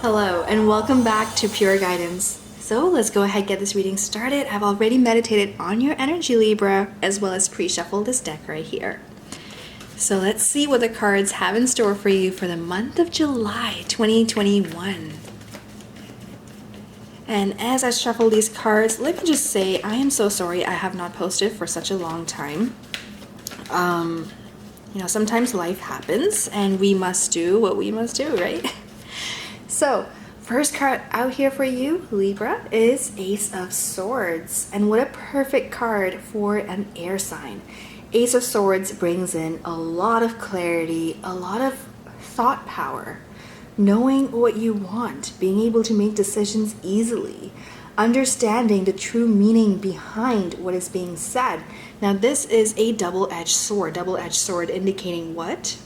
Hello and welcome back to Pure Guidance. So let's go ahead and get this reading started. I've already meditated on your energy, Libra, as well as pre-shuffled this deck right here. So let's see what the cards have in store for you for the month of July 2021. And as I shuffle these cards, let me just say I am so sorry I have not posted for such a long time. Sometimes life happens and we must do what we must do, right? So, first card out here for you, Libra, is Ace of Swords. And what a perfect card for an air sign. Ace of Swords brings in a lot of clarity, a lot of thought power, knowing what you want, being able to make decisions easily, understanding the true meaning behind what is being said. Now, this is a double-edged sword. Double-edged sword indicating what?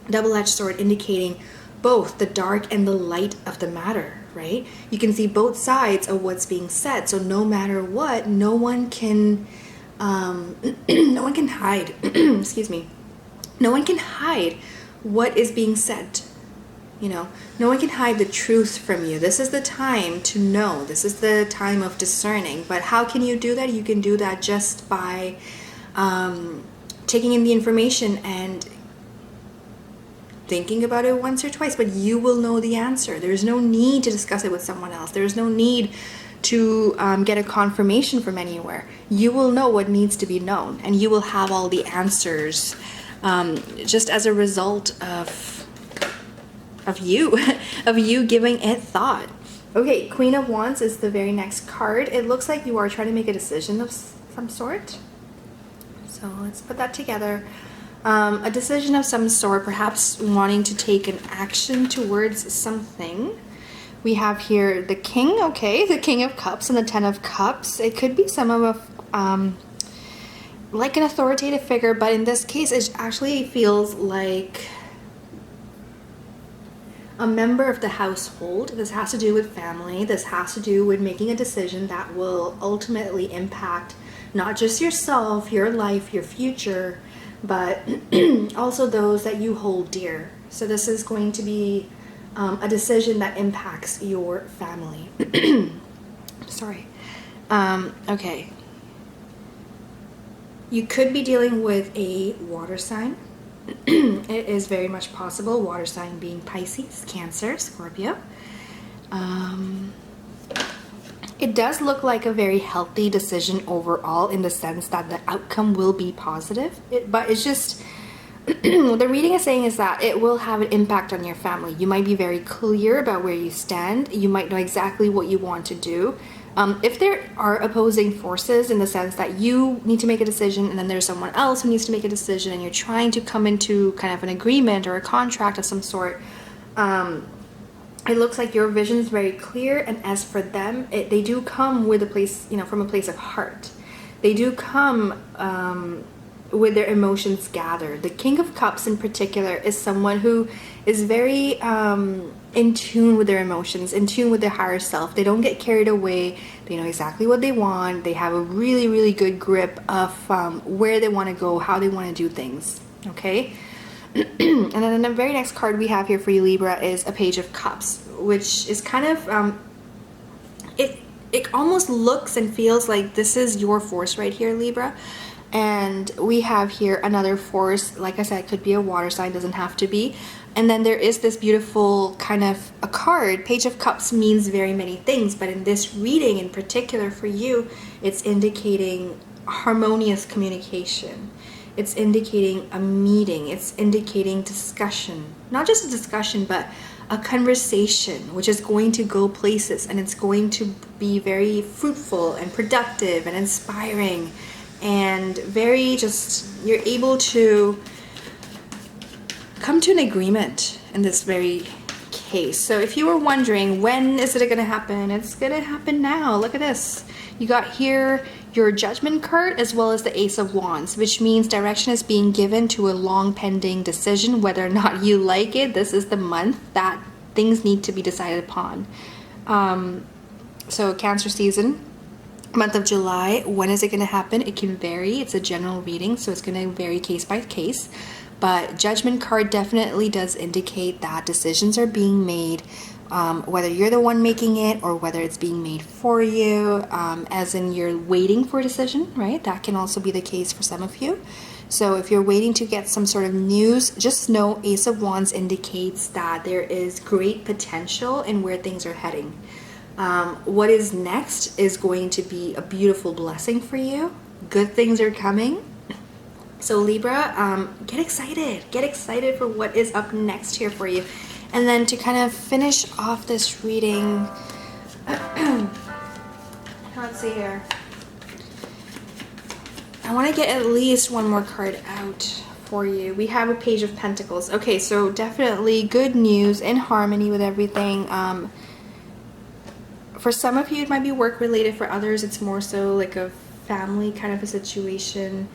Double-edged sword indicating both the dark and the light of the matter, right? You can see both sides of what's being said. So no matter what, no one can hide. Excuse me. No one can hide what is being said. No one can hide the truth from you. This is the time to know. This is the time of discerning. But how can you do that? You can do that just by taking in the information and thinking about it once or twice, but you will know the answer. There's no need to discuss it with someone else. There's no need to get a confirmation from anywhere. You will know what needs to be known, and you will have all the answers just as a result of you, of you giving it thought. Okay, Queen of Wands is the very next card. It looks like you are trying to make a decision of some sort. So let's put that together. A decision of some sort, perhaps wanting to take an action towards something. We have here the King, okay, the King of Cups and the Ten of Cups. It could be some of like an authoritative figure, but in this case, it actually feels like a member of the household. This has to do with family. This has to do with making a decision that will ultimately impact not just yourself, your life, your future, but also those that you hold dear. So this is going to be a decision that impacts your family. Sorry. Okay. You could be dealing with a water sign. It is very much possible. Water sign being Pisces, Cancer, Scorpio. It does look like a very healthy decision overall in the sense that the outcome will be positive. But it's just, what the reading is saying is that it will have an impact on your family. You might be very clear about where you stand. You might know exactly what you want to do. If there are opposing forces in the sense that you need to make a decision and then there's someone else who needs to make a decision and you're trying to come into kind of an agreement or a contract of some sort, it looks like your vision is very clear, and as for them, they do come with a place, from a place of heart. They do come with their emotions gathered. The King of Cups in particular is someone who is very in tune with their emotions, in tune with their higher self. They don't get carried away. They know exactly what they want. They have a really, really good grip of where they want to go, how they want to do things, okay? And then the very next card we have here for you, Libra, is a Page of Cups, which is kind of, it almost looks and feels like this is your force right here, Libra. And we have here another force, like I said, could be a water sign, doesn't have to be. And then there is this beautiful kind of a card. Page of Cups means very many things, but in this reading in particular for you, it's indicating harmonious communication. It's indicating a meeting. It's indicating discussion. Not just a discussion, but a conversation, which is going to go places, and it's going to be very fruitful and productive and inspiring, and very just, you're able to come to an agreement in this very case. So if you were wondering, when is it going to happen? It's going to happen now. Look at this. You got here your Judgment card as well as the Ace of Wands, which means direction is being given to a long pending decision. Whether or not you like it, this is the month that things need to be decided upon. So Cancer season, month of July. When is it going to happen? It can vary. It's a general reading, so it's going to vary case by case. But Judgment card definitely does indicate that decisions are being made, whether you're the one making it or whether it's being made for you, as in you're waiting for a decision, right? That can also be the case for some of you. So if you're waiting to get some sort of news, just know Ace of Wands indicates that there is great potential in where things are heading. What is next is going to be a beautiful blessing for you. Good things are coming. So Libra, get excited for what is up next here for you. And then to kind of finish off this reading, let's see here. I want to get at least one more card out for you. We have a Page of Pentacles. Okay, so definitely good news, in harmony with everything. For some of you, it might be work related. For others, it's more so like a family kind of a situation.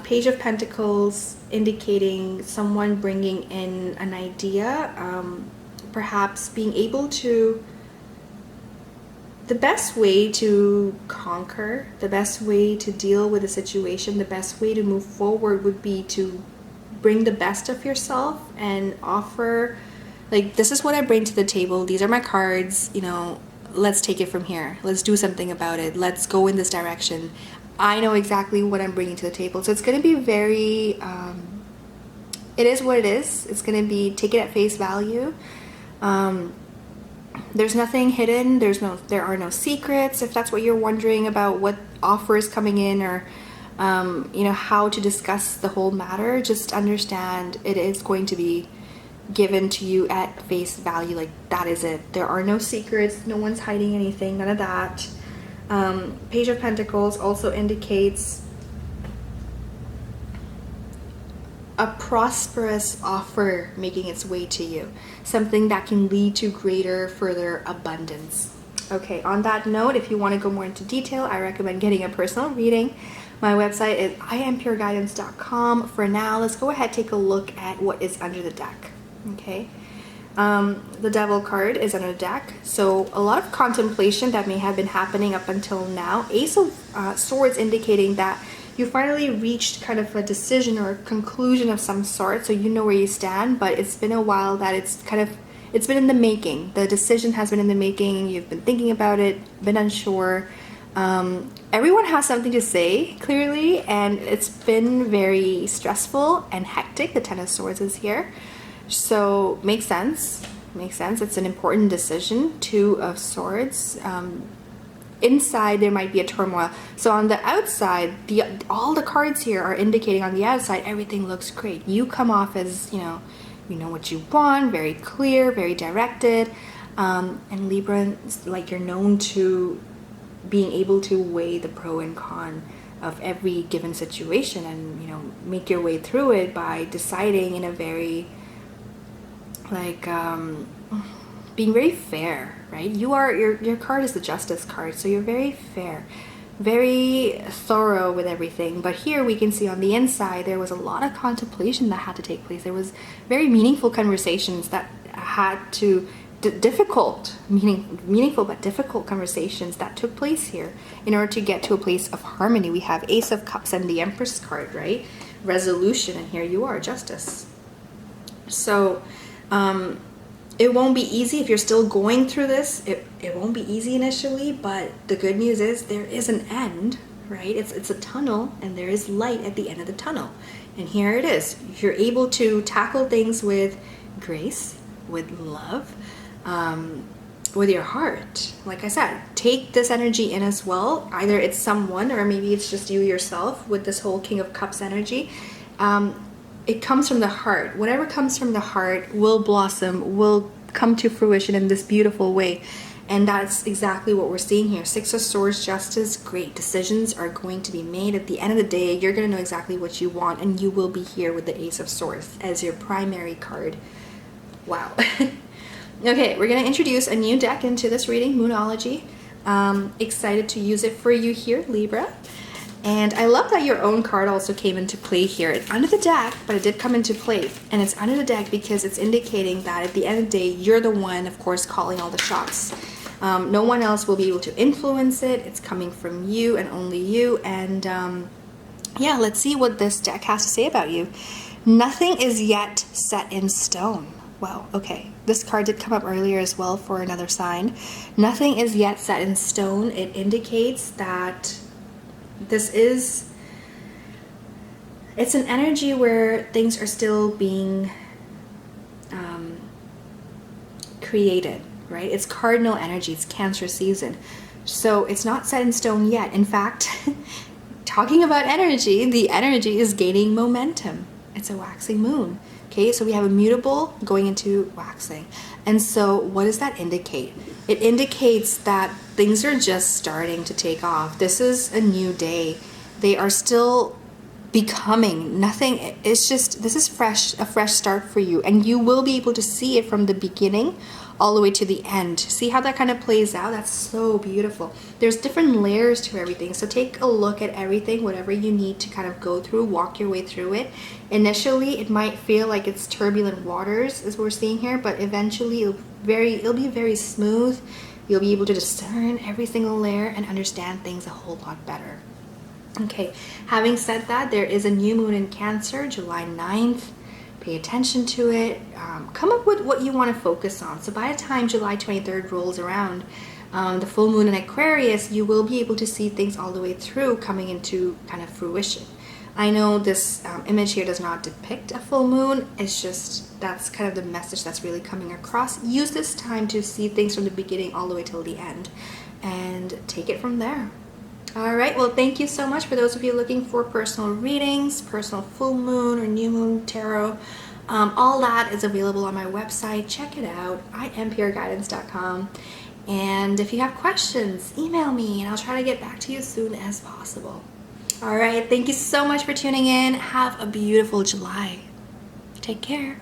Page of Pentacles indicating someone bringing in an idea, perhaps being able to, the best way to conquer, the best way to deal with a situation, the best way to move forward would be to bring the best of yourself and offer, like, this is what I bring to the table, these are my cards, you know, let's take it from here, let's do something about it, let's go in this direction. I know exactly what I'm bringing to the table. So it's going to be very, it is what it is. It's going to be, take it at face value. There's nothing hidden. There are no secrets. If that's what you're wondering about, what offer is coming in, or, you know, how to discuss the whole matter, just understand it is going to be given to you at face value. Like, that is it. There are no secrets. No one's hiding anything. None of that. Page of Pentacles also indicates a prosperous offer making its way to you, something that can lead to greater, further abundance. Okay, on that note, if you want to go more into detail, I recommend getting a personal reading. My website is iampureguidance.com. For now, let's go ahead and take a look at what is under the deck. Okay. The Devil card is under the deck, so a lot of contemplation that may have been happening up until now. Ace of Swords indicating that you finally reached kind of a decision or a conclusion of some sort, so you know where you stand, but it's been a while that it's been in the making. The decision has been in the making. You've been thinking about it, been unsure. Everyone has something to say, clearly, and it's been very stressful and hectic. The Ten of Swords is here. So makes sense. It's an important decision. Two of Swords. Inside there might be a turmoil. So on the outside, all the cards here are indicating on the outside everything looks great. You come off as, you know what you want, very clear, very directed. And Libra, like, you're known to being able to weigh the pro and con of every given situation, and, you know, make your way through it by deciding in a very, like, being very fair, right? Your card is the Justice card, so you're very fair, very thorough with everything. But here we can see on the inside there was a lot of contemplation that had to take place. There was very meaningful conversations that had to meaningful but difficult conversations that took place here in order to get to a place of harmony. We have Ace of Cups and the Empress card, right? Resolution, and here you are, Justice. So it won't be easy if you're still going through this. It won't be easy initially, but the good news is there is an end, right? It's a tunnel, and there is light at the end of the tunnel. And here it is. You're able to tackle things with grace, with love, with your heart. Like I said, take this energy in as well. Either it's someone, or maybe it's just you yourself with this whole King of Cups energy. It comes from the heart. Whatever comes from the heart will blossom, will come to fruition in this beautiful way. And that's exactly what we're seeing here. Six of Swords, Justice, great. Decisions are going to be made. At the end of the day, you're going to know exactly what you want, and you will be here with the Ace of Swords as your primary card. Wow. Okay, we're going to introduce a new deck into this reading, Moonology. Excited to use it for you here, Libra. And I love that your own card also came into play here. It's under the deck, but it did come into play. And it's under the deck because it's indicating that at the end of the day, you're the one, of course, calling all the shots. No one else will be able to influence it. It's coming from you and only you. And yeah, let's see what this deck has to say about you. Nothing is yet set in stone. Well, okay. This card did come up earlier as well for another sign. Nothing is yet set in stone. It indicates that it's an energy where things are still being created, right? It's cardinal energy. It's Cancer season. So it's not set in stone yet. In fact, talking about energy, the energy is gaining momentum. It's a waxing moon. Okay, so we have a mutable going into waxing. And so what does that indicate? It indicates that things are just starting to take off. This is a new day. They are still becoming. Nothing, it's just, this is fresh, a fresh start for you. And you will be able to see it from the beginning all the way to the end. See how that kind of plays out? That's so beautiful. There's different layers to everything. So take a look at everything, whatever you need to kind of go through, walk your way through it. Initially, it might feel like it's turbulent waters as we're seeing here, but eventually it'll be very smooth. You'll be able to discern every single layer and understand things a whole lot better. Okay, having said that, there is a new moon in Cancer, July 9th. Pay attention to it. Come up with what you want to focus on. So by the time July 23rd rolls around, the full moon in Aquarius, you will be able to see things all the way through coming into kind of fruition. I know this image here does not depict a full moon. It's just, that's kind of the message that's really coming across. Use this time to see things from the beginning all the way till the end and take it from there. All right, well, thank you so much for those of you looking for personal readings, personal full moon or new moon tarot. All that is available on my website. Check it out, impureguidance.com. And if you have questions, email me and I'll try to get back to you as soon as possible. All right, thank you so much for tuning in. Have a beautiful July. Take care.